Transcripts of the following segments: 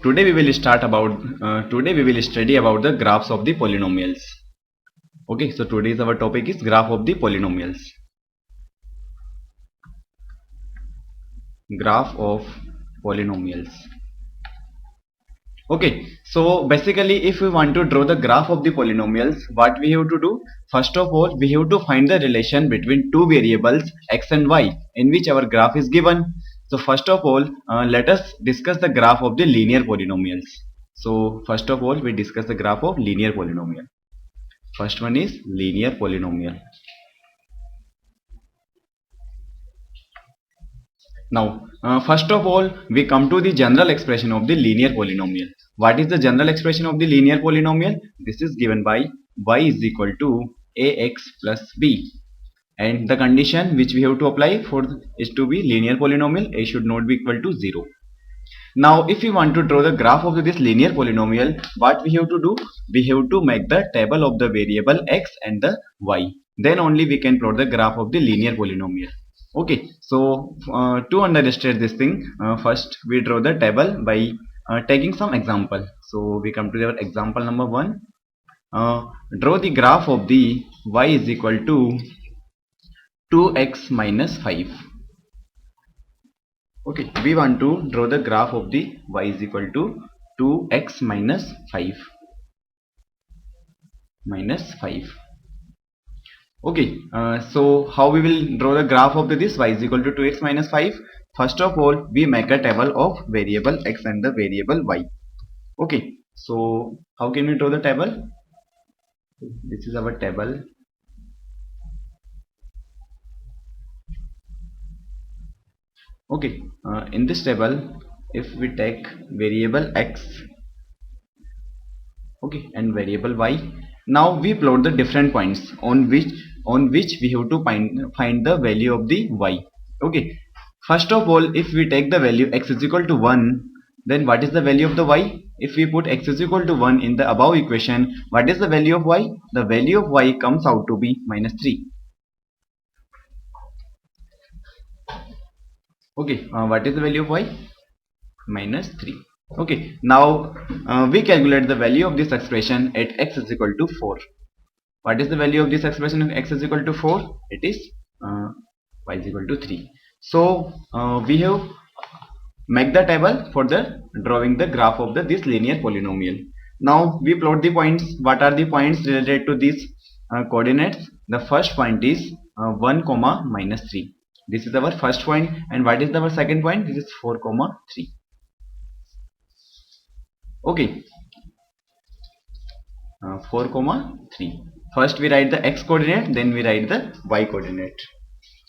Today we will study about the graphs of the polynomials. Okay, so today's our topic is graph of the polynomials. Graph of polynomials. Okay, so basically if we want to draw the graph of the polynomials, what we have to do? First of all, we have to find the relation between two variables x and y in which our graph is given. So first of all, let us discuss the graph of the linear polynomials. So first of all, we discuss the graph of linear polynomial. First one is linear polynomial. Now, first of all, we come to the general expression of the linear polynomial. What is the general expression of the linear polynomial? This is given by y is equal to ax plus b. And the condition which we have to apply for is to be linear polynomial, a should not be equal to 0. Now, if we want to draw the graph of this linear polynomial, what we have to do? We have to make the table of the variable x and the y. Then only we can plot the graph of the linear polynomial. Okay, so to understand this thing, first we draw the table by taking some example. So we come to our example number 1. Draw the graph of the y is equal to 2x minus 5. Okay, we want to draw the graph of the y is equal to 2x minus 5. Okay, so how we will draw the graph of this y is equal to 2x minus 5? First of all, we make a table of variable x and the variable y. Okay, so how can we draw the table? This is our table. Okay, in this table, if we take variable x, okay, and variable y, now we plot the different points on which we have to find the value of the y. Okay, first of all, if we take the value x is equal to 1, then what is the value of the y? If we put x is equal to 1 in the above equation, what is the value of y? The value of y comes out to be minus 3. Okay, what is the value of y? Minus 3. Okay, now we calculate the value of this expression at x is equal to 4. What is the value of this expression if x is equal to 4? It is y is equal to 3. So we have make the table for the drawing the graph of this linear polynomial. Now we plot the points. What are the points related to these coordinates? The first point is 1 comma minus 3. This is our first point, and what is our second point? This is 4 comma 3. Okay, 4 comma 3. First we write the x coordinate, then we write the y coordinate.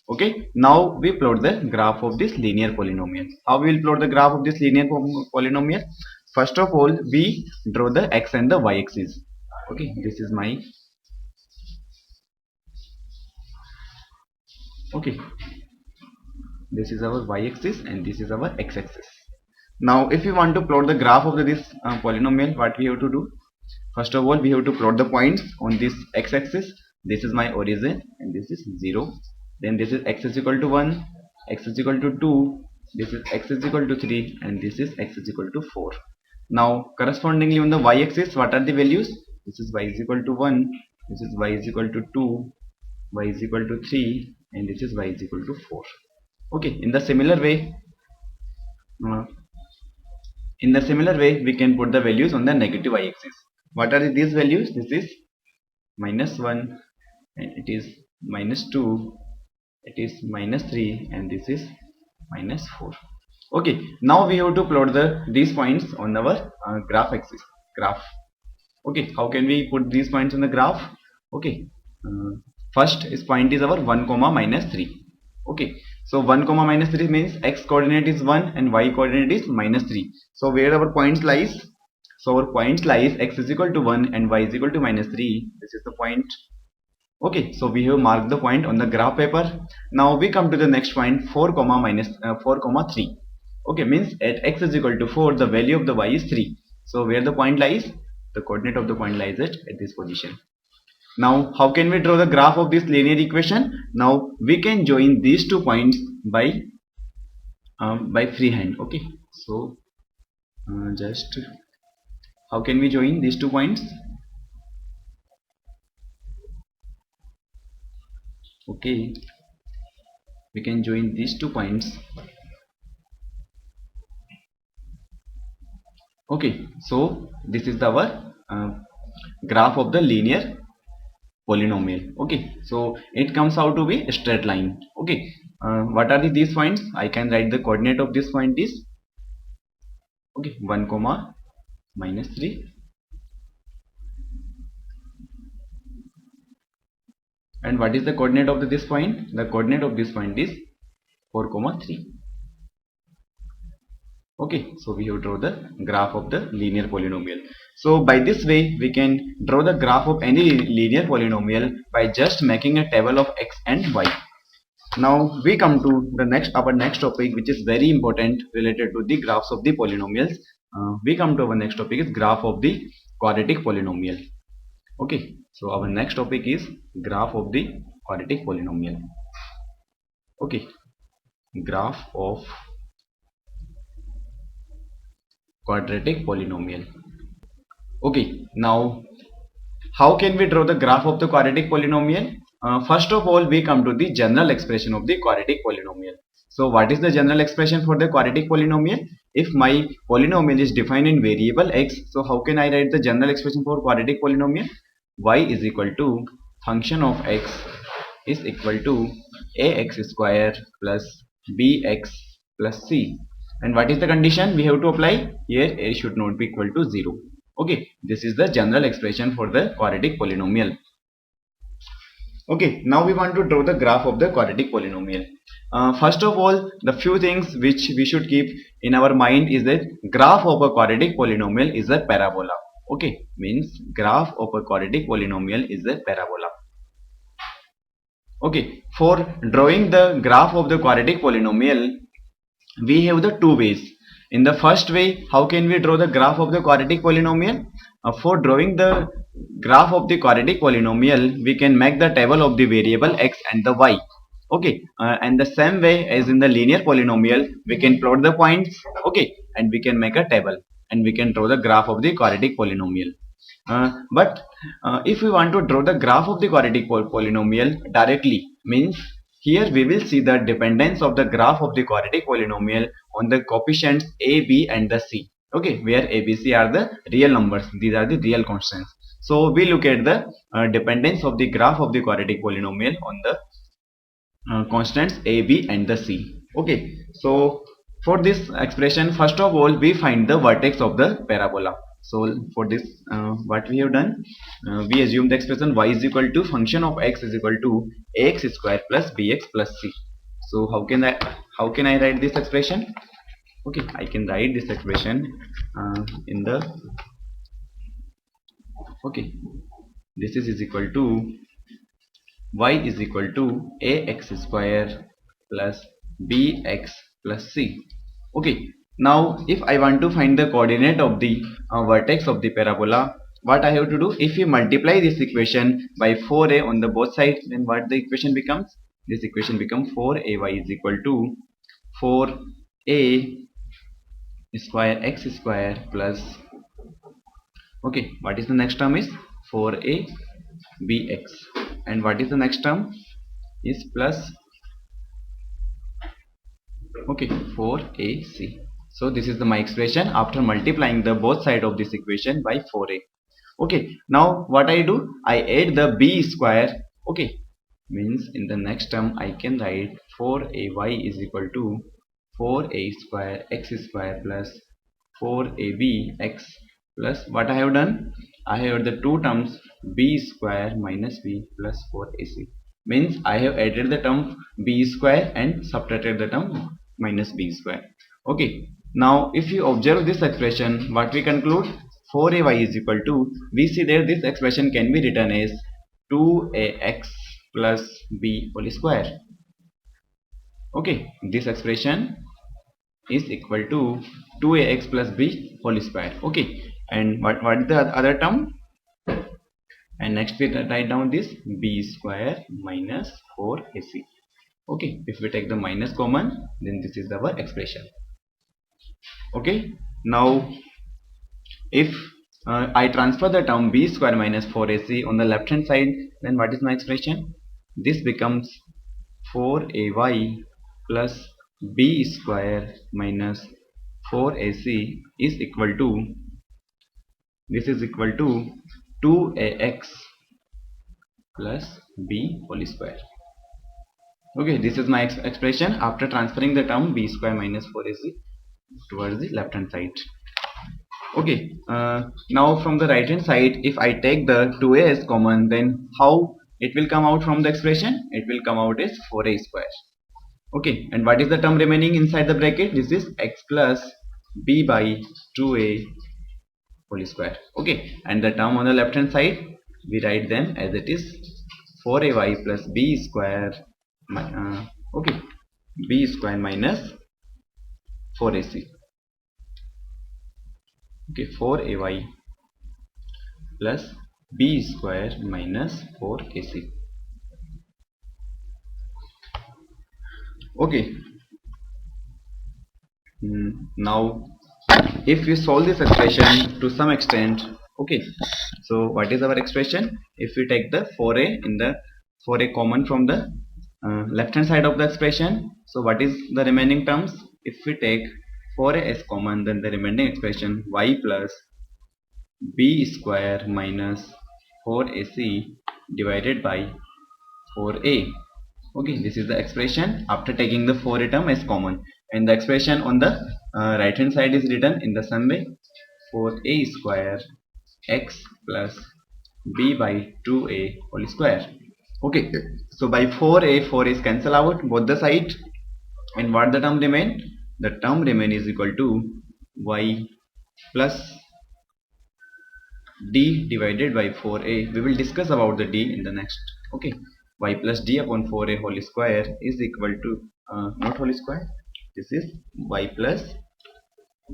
Okay, now we plot the graph of this linear polynomial. How we will plot the graph of this linear polynomial? First of all, we draw the x and the y axis. Okay, this is my this is our y axis and this is our x axis. Now if we want to plot the graph of this polynomial, what we have to do? First of all, we have to plot the points on this x axis. This is my origin and this is 0. Then this is x is equal to 1, x is equal to 2, this is x is equal to 3, and this is x is equal to 4. Now correspondingly on the y axis, what are the values? This is y is equal to 1, this is y is equal to 2, y is equal to 3, and this is y is equal to 4. Okay, in the similar way we can put the values on the negative y axis. What are these values? This is minus 1, and it is minus 2, it is minus 3, and this is minus 4. Okay, now we have to plot these points on our graph. Okay, how can we put these points on the graph? Okay, first point is our 1 comma minus 3. Okay, so 1 comma minus 3 means x coordinate is 1 and y coordinate is minus 3. So where our points lies? So our point lies x is equal to 1 and y is equal to minus 3. This is the point. Okay, so we have marked the point on the graph paper. Now we come to the next point, 4 comma 3. Okay, means at x is equal to 4, the value of the y is 3. So where the point lies? The coordinate of the point lies at this position. Now how can we draw the graph of this linear equation? Now we can join these two points by freehand. Okay, so Just how can we join these 2 points? Okay, we can join these 2 points. Okay, so this is our graph of the linear polynomial. Okay, so it comes out to be a straight line. Okay, what are these points? I can write the coordinate of this point is, okay, 1 comma minus 3, and what is the coordinate of this point? The coordinate of this point is 4 comma 3. Okay, so we have draw the graph of the linear polynomial. So by this way we can draw the graph of any linear polynomial by just making a table of x and y. Now we come to the our next topic, which is very important related to the graphs of the polynomials. We come to our next topic is graph of the quadratic polynomial. Okay, so our next topic is graph of the quadratic polynomial. Okay, graph of quadratic polynomial. Okay, now how can we draw the graph of the quadratic polynomial? First of all, we come to the general expression of the quadratic polynomial. So what is the general expression for the quadratic polynomial? If my polynomial is defined in variable x, so how can I write the general expression for quadratic polynomial? Y is equal to function of x is equal to ax square plus bx plus c. And what is the condition we have to apply? Here a should not be equal to 0. Okay, this is the general expression for the quadratic polynomial. Okay, now we want to draw the graph of the quadratic polynomial. First of all, the few things which we should keep in our mind is that graph of a quadratic polynomial is a parabola. Okay, means graph of a quadratic polynomial is a parabola. Okay, for drawing the graph of the quadratic polynomial, we have the two ways. In the first way, how can we draw the graph of the quadratic polynomial? For drawing the graph of the quadratic polynomial, we can make the table of the variable x and the y. Okay, and the same way as in the linear polynomial, we can plot the points. Okay, and we can make a table and we can draw the graph of the quadratic polynomial. But if we want to draw the graph of the quadratic polynomial directly, means here we will see the dependence of the graph of the quadratic polynomial on the coefficients a, b and the c. Okay, where a, b, c are the real numbers. These are the real constants. So we look at the dependence of the graph of the quadratic polynomial on the constants a, b and the c. Okay, so for this expression, first of all we find the vertex of the parabola. So for this, what we have done, we assume the expression y is equal to function of x is equal to ax square plus bx plus c. So how can I write this expression? Okay, I can write this expression in the, okay, this is equal to y is equal to ax square plus bx plus c. Okay, now if I want to find the coordinate of the vertex of the parabola, what I have to do? If we multiply this equation by 4a on the both sides, then what the equation becomes? This equation becomes 4ay is equal to 4a square x square plus, okay, what is the next term is 4a bx, and what is the next term is plus, okay, 4ac. So this is my expression after multiplying the both side of this equation by 4a. Okay, now what I do, I add the b square. Okay, means in the next term I can write 4ay is equal to 4a square x square plus 4ab x plus, what I have done, I have the two terms b square minus b plus 4ac, means I have added the term b square and subtracted the term minus b square. Okay, now if you observe this expression, what we conclude, 4ay is equal to, we see that this expression can be written as 2ax plus b whole square. Okay, this expression is equal to 2ax plus b whole square. Okay, and what is the other term? And next we write down this b square minus 4ac. Okay, if we take the minus common, then this is our expression. Okay, Now if I transfer the term b square minus 4ac on the left hand side, then what is my expression? This becomes 4ay plus b square minus 4ac is equal to, this is equal to 2ax plus b whole square. Okay, this is my expression after transferring the term b square minus 4ac towards the left hand side. Okay, now from the right hand side, if I take the 2a as common, then how it will come out from the expression? It will come out as 4a square. Okay, and what is the term remaining inside the bracket? This is x plus b by 2a whole square. Okay, and the term on the left hand side, we write them as it is 4ay plus b square, okay, b square minus 4ac. Okay, 4ay plus b square minus 4ac. Okay, now if we solve this expression to some extent, okay, so what is our expression? If we take the 4a in the 4a common from the left hand side of the expression, so what is the remaining terms? If we take 4a as common, then the remaining expression y plus b square minus 4ac divided by 4a. Okay, this is the expression after taking the 4a term as common, and the expression on the right hand side is written in the same way: 4a square x plus b by 2a whole square. Okay, so by 4a, 4 is cancel out both the side, and what the term remain? The term remain is equal to y plus d divided by 4a. We will discuss about the d in the next. Okay, y plus d upon 4a whole square is equal to not whole square, this is y plus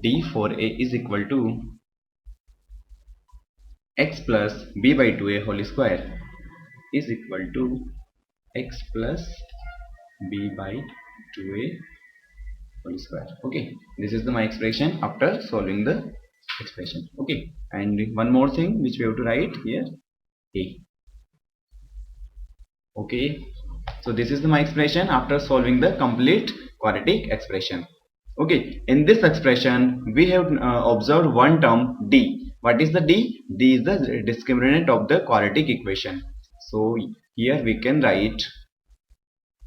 d 4a is equal to x plus b by 2a whole square is equal to x plus b by 2a whole square. Okay, this is my expression after solving the expression. Okay, and one more thing which we have to write here, a. Okay, so this is my expression after solving the complete quadratic expression. Okay, in this expression we have observed one term d. What is the d? D is the discriminant of the quadratic equation. So here we can write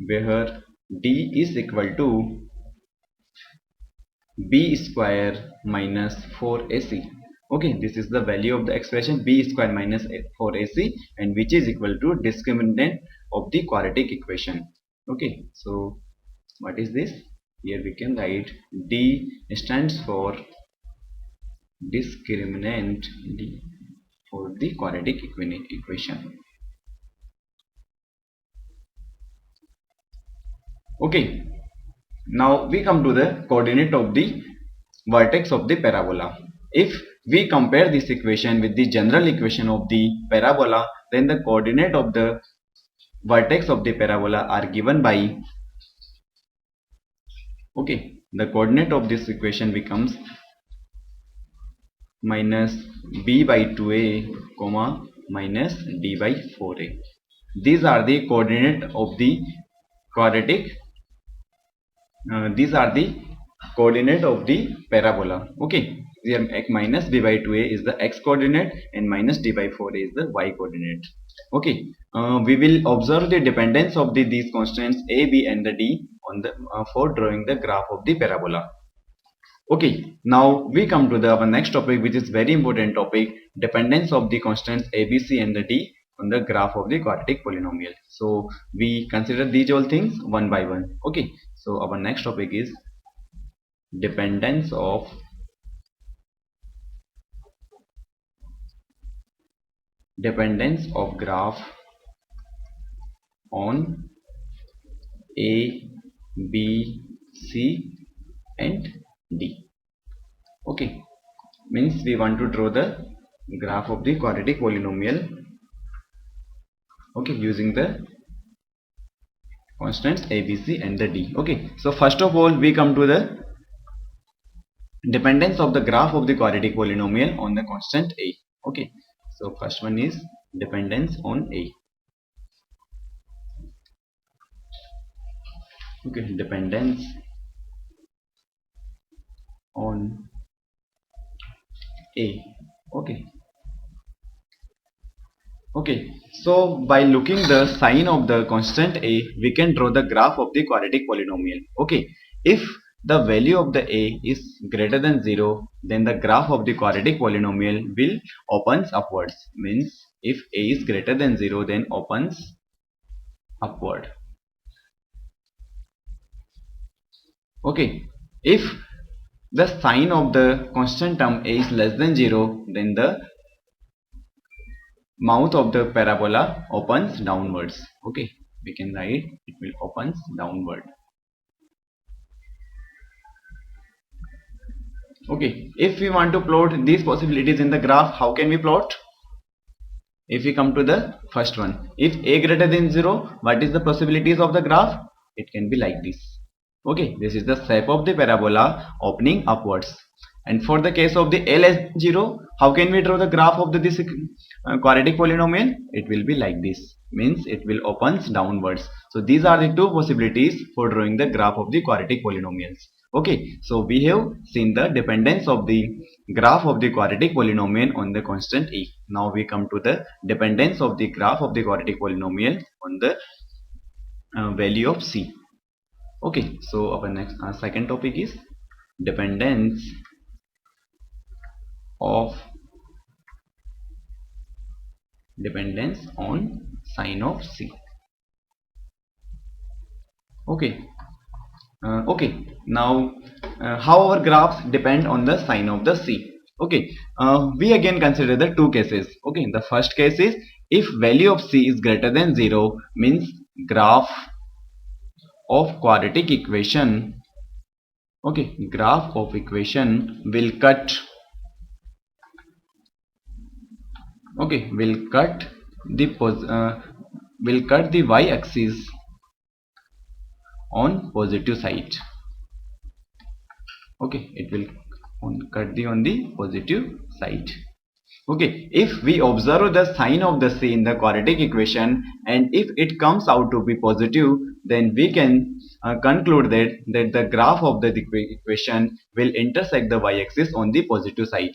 where d is equal to b square minus 4ac. Okay, this is the value of the expression b square minus 4ac, and which is equal to discriminant of the quadratic equation. Okay, so what is this? Here we can write d stands for discriminant d for the quadratic equation. Okay, now we come to the coordinate of the vertex of the parabola. If we compare this equation with the general equation of the parabola, then the coordinate of the vertex of the parabola are given by, okay, the coordinate of this equation becomes minus b by 2a comma minus d by 4a. These are the coordinate of the quadratic, these are the coordinate of the parabola. Okay, here minus b by 2a is the x coordinate and minus d by 4a is the y coordinate. Okay, we will observe the dependence of these constants a, b and the d on the for drawing the graph of the parabola. Okay, now we come to our next topic, which is very important topic: dependence of the constants a, b, c and the d on the graph of the quadratic polynomial. So we consider these all things one by one. Okay, so our next topic is dependence of graph on a, b, c and d. Okay, means we want to draw the graph of the quadratic polynomial, okay, using the constants a, b, c and the d. Okay, so first of all we come to the dependence of the graph of the quadratic polynomial on the constant a. Okay, so first one is dependence on a. Okay, dependence on a. Okay. Okay, so by looking the sign of the constant a, we can draw the graph of the quadratic polynomial. Okay, if the value of the a is greater than 0, then the graph of the quadratic polynomial will opens upwards. Means if a is greater than 0, then opens upward. Okay, if the sign of the constant term a is less than 0, then the mouth of the parabola opens downwards. Okay, we can write it will opens downward. Okay, if we want to plot these possibilities in the graph, how can we plot? If we come to the first one, if a greater than 0, what is the possibilities of the graph? It can be like this. Okay, this is the shape of the parabola opening upwards. And for the case of the a less than 0, how can we draw the graph of this quadratic polynomial? It will be like this. Means it will opens downwards. So these are the two possibilities for drawing the graph of the quadratic polynomials. Okay, so we have seen the dependence of the graph of the quadratic polynomial on the constant a. Now we come to the dependence of the graph of the quadratic polynomial on the value of c. Okay, so our next second topic is dependence of dependence on sign of c. Okay, okay. Now how our graphs depend on the sign of the c. Okay, we again consider the two cases. Okay, the first case is if value of c is greater than 0, means graph of quadratic equation. Okay, graph of equation will cut. Okay, will cut the y-axis on positive side. Okay, it will cut on the positive side. Okay, if we observe the sign of the c in the quadratic equation and if it comes out to be positive, then we can conclude that the graph of the equation will intersect the y-axis on the positive side.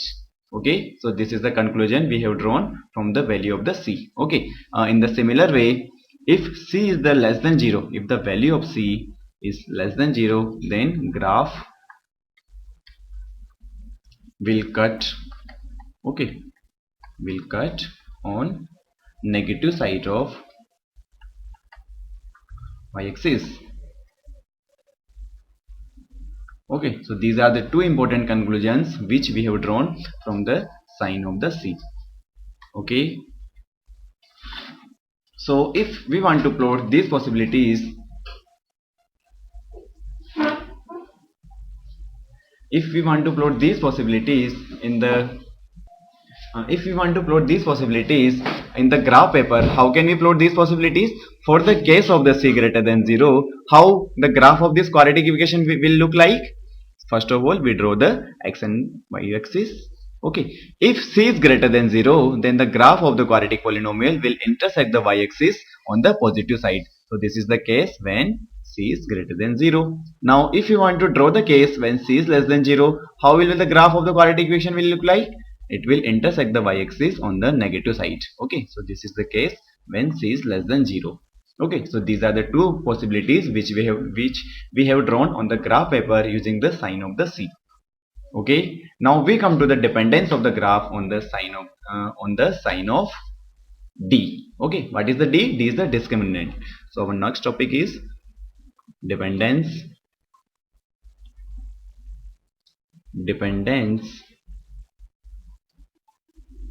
Okay, so this is the conclusion we have drawn from the value of the c. Okay, in the similar way, if c is the less than 0, if the value of c is less than 0, then graph will cut. Okay, will cut on negative side of y-axis. Okay, so these are the two important conclusions which we have drawn from the sign of the c. Okay, so if we want to plot these possibilities, if we want to plot these possibilities in the graph paper, how can we plot these possibilities? For the case of the c greater than 0, how the graph of this quadratic equation will look like? First of all, we draw the x and y axis. Okay, if c is greater than 0, then the graph of the quadratic polynomial will intersect the y axis on the positive side. So this is the case when c is greater than 0. Now if you want to draw the case when c is less than 0, how will the graph of the quadratic equation will look like? It will intersect the y-axis on the negative side. Okay, so this is the case when c is less than 0. Okay, so these are the two possibilities which we have drawn on the graph paper using the sign of the c. Okay, now we come to the dependence of the graph on the sign of d. Okay, what is the d? D is the discriminant. So our next topic is dependence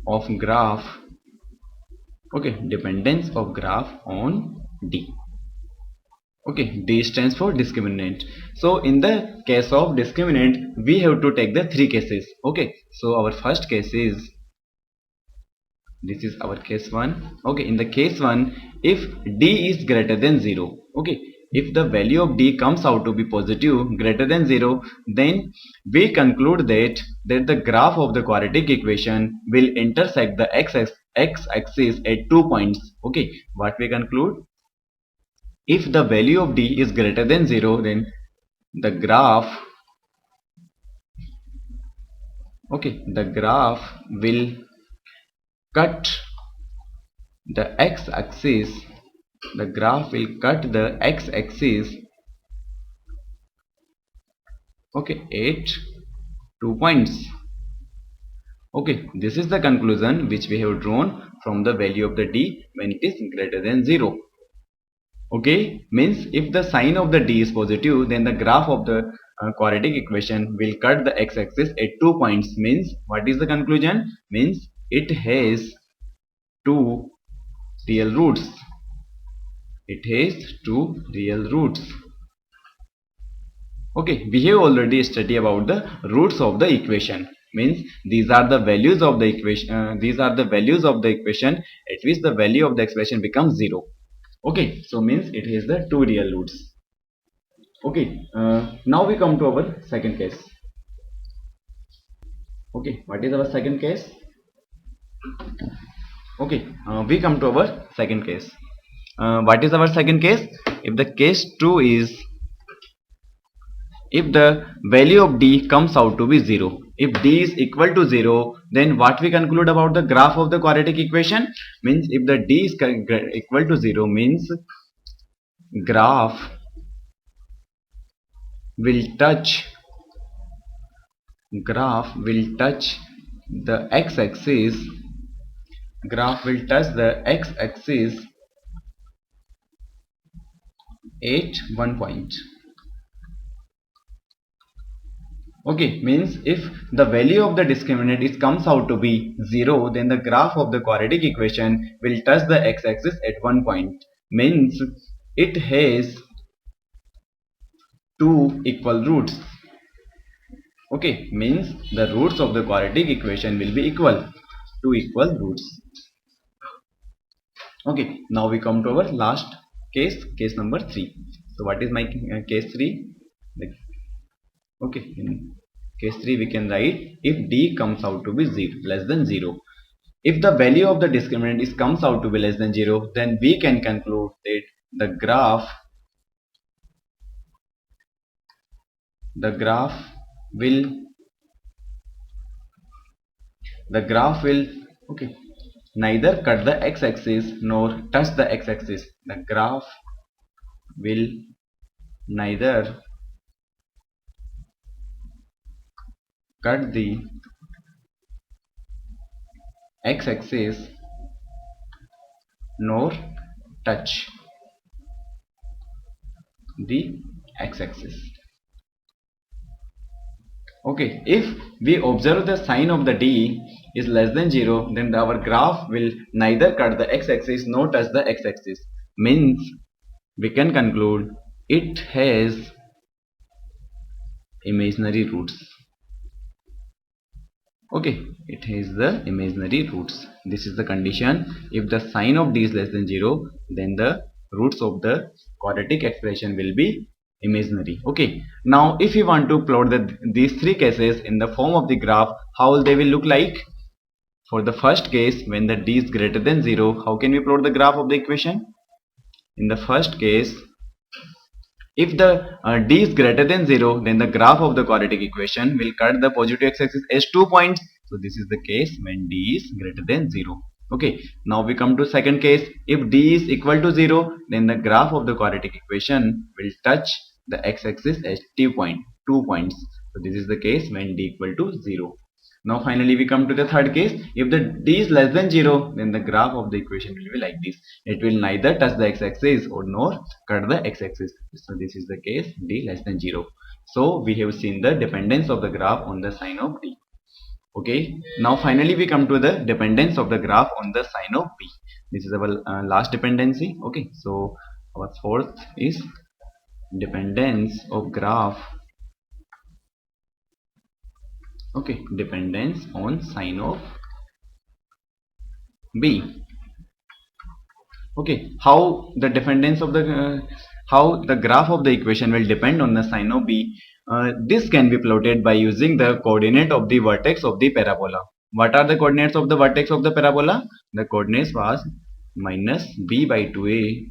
of graph. Okay, dependence of graph on d. Okay, d stands for discriminant. So in the case of discriminant, we have to take the three cases. Okay, so our first case is, this is our case 1. Okay, in the case 1, if d is greater than 0, okay, if the value of d comes out to be positive greater than 0, then we conclude that the graph of the quadratic equation will intersect the x-axis at 2 points. Okay, what we conclude? If the value of d is greater than 0, then the graph, okay, the graph will cut the x-axis, the graph will cut the x-axis, okay, at 2 points. Okay, this is the conclusion which we have drawn from the value of the d when it is greater than 0. Okay, means if the sign of the d is positive, then the graph of the quadratic equation will cut the x-axis at 2 points. Means what is the conclusion? Means it has two real roots. It has two real roots. Okay, we have already studied about the roots of the equation. Means these are the values of the equation. These are the values of the equation at which the value of the expression becomes 0. Okay, so means it has the two real roots. Okay, now we come to our second case. Okay, what is our second case? Okay, we come to our second case. What is our second case? If the case 2 is if the value of d comes out to be 0, if d is equal to 0, then what we conclude about the graph of the quadratic equation? Means if the d is equal to 0, means graph will touch the x-axis, graph will touch the x-axis at 1 point. Okay, means if the value of the discriminant is comes out to be 0, then the graph of the quadratic equation will touch the x-axis at 1 point. Means it has two equal roots. Okay, means the roots of the quadratic equation will be equal, two equal roots. Okay, now we come to our last case, case number 3. So what is my case 3? Okay, in case 3 we can write if d comes out to be less than 0. If the value of the discriminant is comes out to be less than 0, then we can conclude that the graph will okay, neither cut the x-axis nor touch the x-axis. The graph will neither cut the x-axis nor touch the x-axis. Okay, if we observe the sign of the d is less than 0, then our graph will neither cut the x-axis nor touch the x-axis. Means we can conclude it has imaginary roots. Okay, it has the imaginary roots. This is the condition. If the sign of d is less than 0, then the roots of the quadratic expression will be imaginary. Okay, now if you want to plot these three cases in the form of the graph, how they will look like? For the first case, when the d is greater than 0, how can we plot the graph of the equation? In the first case, if the d is greater than 0, then the graph of the quadratic equation will cut the positive x-axis as 2 points. So this is the case when d is greater than 0. Okay, now we come to second case. If d is equal to 0, then the graph of the quadratic equation will touch the x-axis at 2 points. So this is the case when d equal to 0. Now finally we come to the third case. If the d is less than 0, then the graph of the equation will be like this. It will neither touch the x-axis or nor cut the x-axis. So this is the case d less than 0. So we have seen the dependence of the graph on the sign of d. Okay, now finally we come to the dependence of the graph on the sign of b. This is our last dependency. Okay, so our fourth is dependence of graph. Okay, dependence on sign of b. Okay, how the dependence of the how the graph of the equation will depend on the sign of b. This can be plotted by using the coordinate of the vertex of the parabola. What are the coordinates of the vertex of the parabola? The coordinates was minus b by 2a,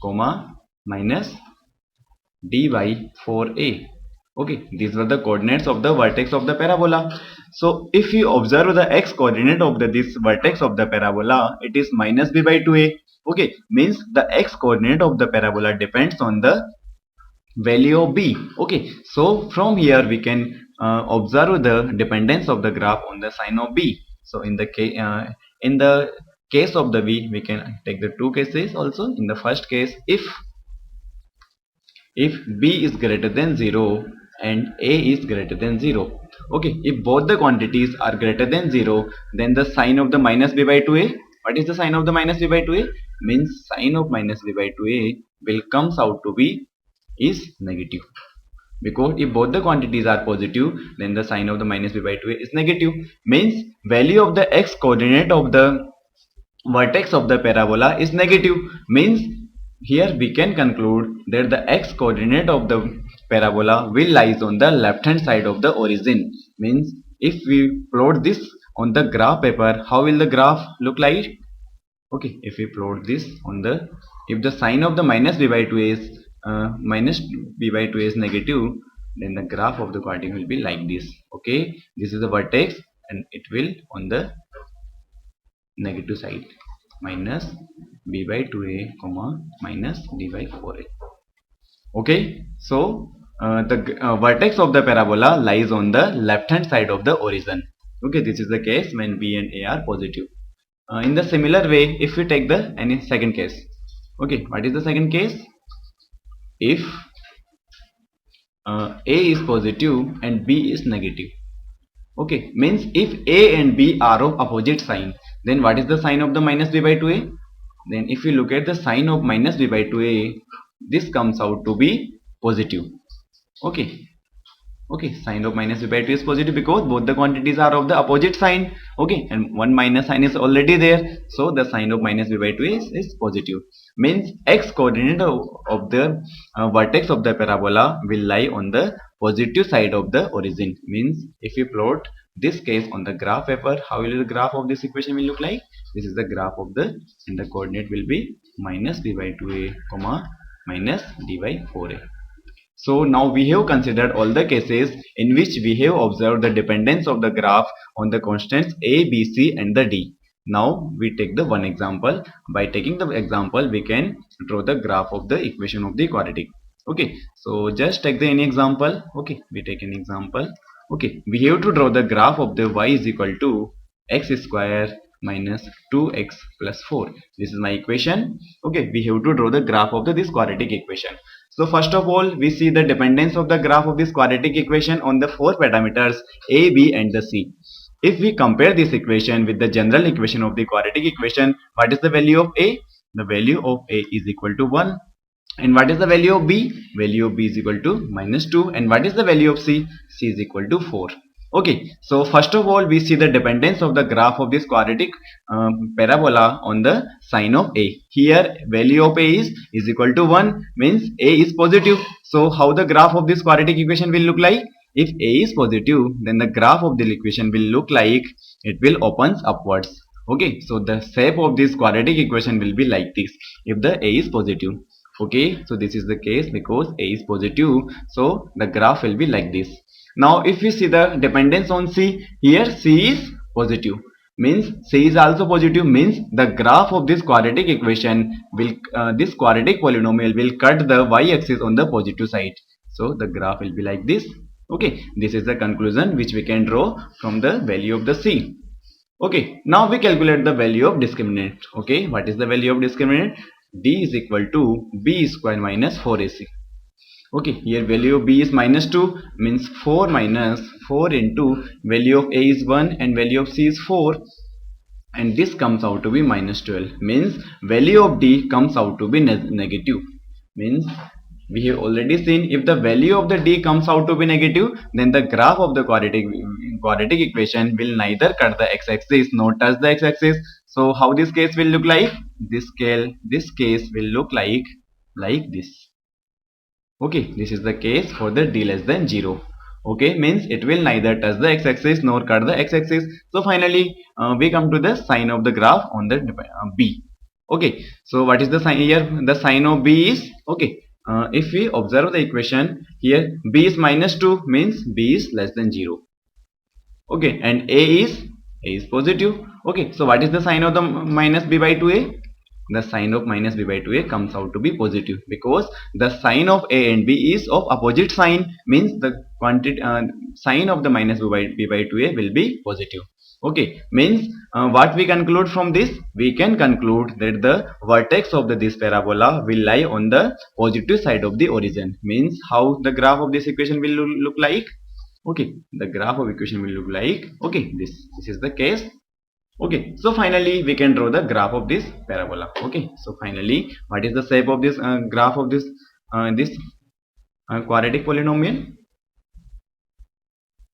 comma, minus d by 4a. Okay, these were the coordinates of the vertex of the parabola. So if you observe the x coordinate of this vertex of the parabola, it is minus b by 2a. Okay, means the x coordinate of the parabola depends on the value of b. Okay, so from here we can observe the dependence of the graph on the sign of b. So in the case of the b, we can take the two cases also. In the first case, if b is greater than 0 and a is greater than 0, okay, if both the quantities are greater than 0, then the sign of the minus b by 2a, what is the sign of the minus b by 2a? Means sign of minus b by 2a will comes out to be is negative, because if both the quantities are positive, then the sign of the minus b by 2a is negative. Means value of the x coordinate of the vertex of the parabola is negative. Means here we can conclude that the x coordinate of the parabola will lies on the left hand side of the origin. Means if we plot this on the graph paper, how will the graph look like? Okay, if we plot this on the, if the sign of the minus b by 2 is minus b by 2 is negative, then the graph of the quadratic will be like this. Okay, this is the vertex and it will on the negative side, minus b by 2a comma minus d by 4a. Okay, so the vertex of the parabola lies on the left hand side of the origin. Okay, this is the case when b and a are positive. In the similar way, if we take the any second case, okay, what is the second case? If a is positive and b is negative. Okay, means if a and b are of opposite sign, then what is the sign of the minus b by 2a? Then if you look at the sign of minus b by 2a, this comes out to be positive. Okay, okay, sign of minus b by 2 is positive because both the quantities are of the opposite sign. Okay, and one minus sign is already there, so the sign of minus b by 2 is positive. Means x coordinate of the vertex of the parabola will lie on the positive side of the origin. Means if you plot this case on the graph paper, how will the graph of this equation will look like? This is the graph of the, and the coordinate will be minus b by 2a comma minus d by 4a. So now we have considered all the cases in which we have observed the dependence of the graph on the constants a, b, c and the d. Now we take the one example. By taking the example, we can draw the graph of the equation of the quadratic. Okay, so just take the any example. Okay, we take an example. Okay, we have to draw the graph of the y is equal to x square minus 2x plus 4. This is my equation. Okay, we have to draw the graph of this quadratic equation. So first of all, we see the dependence of the graph of this quadratic equation on the four parameters a, b and the c. If we compare this equation with the general equation of the quadratic equation, what is the value of a? The value of a is equal to 1. And what is the value of b? Value of b is equal to minus 2. And what is the value of c? C is equal to 4. Okay, so first of all, we see the dependence of the graph of this quadratic parabola on the sign of a. Here value of a is equal to 1, means a is positive. So how the graph of this quadratic equation will look like? If a is positive, then the graph of the equation will look like it will opens upwards. Okay, so the shape of this quadratic equation will be like this if the a is positive. Okay, so this is the case because a is positive, so the graph will be like this. Now if we see the dependence on c, here c is positive, means c is also positive, means the graph of this quadratic equation will this quadratic polynomial will cut the y-axis on the positive side, so the graph will be like this. Okay, this is the conclusion which we can draw from the value of the c. Okay, now we calculate the value of discriminant. Okay, what is the value of discriminant? D is equal to b square minus 4ac. Okay, here value of b is minus 2, means 4 minus 4 into value of a is 1 and value of c is 4, and this comes out to be minus 12, means value of d comes out to be negative. Means we have already seen if the value of the d comes out to be negative, then the graph of the quadratic equation will neither cut the x-axis nor touch the x-axis. So how this case will look like? This case will look like this. Okay, this is the case for the d less than 0. Okay, means it will neither touch the x-axis nor cut the x-axis. So finally we come to the sign of the graph on the b. Okay, so what is the sign here? The sign of b is, okay, if we observe the equation here, b is minus 2 means b is less than 0. Okay, and a is positive. Okay, so what is the sign of the minus b by 2a? The sign of minus b by 2a comes out to be positive, because the sign of a and b is of opposite sign, means the quantity sign of the minus b by 2a will be positive. Okay, means what we conclude from this? We can conclude that the vertex of this parabola will lie on the positive side of the origin. Means how the graph of this equation will look like? Okay, the graph of equation will look like, okay, this is the case. Okay, so finally we can draw the graph of this parabola. Okay, so finally what is the shape of this graph of this quadratic polynomial?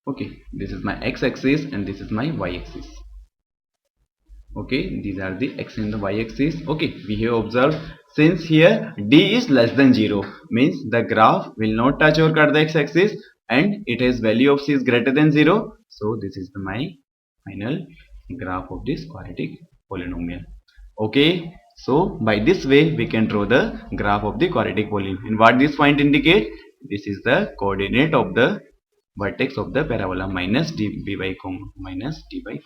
Okay, this is my x-axis and this is my y-axis. Okay, these are the x and the y-axis. Okay, we have observed, since here d is less than 0 means the graph will not touch or cut the x-axis, and it has value of c is greater than 0. So this is my final graph of this quadratic polynomial. Okay, so by this way we can draw the graph of the quadratic polynomial. And what this point indicate? This is the coordinate of the vertex of the parabola, minus d by comma minus d by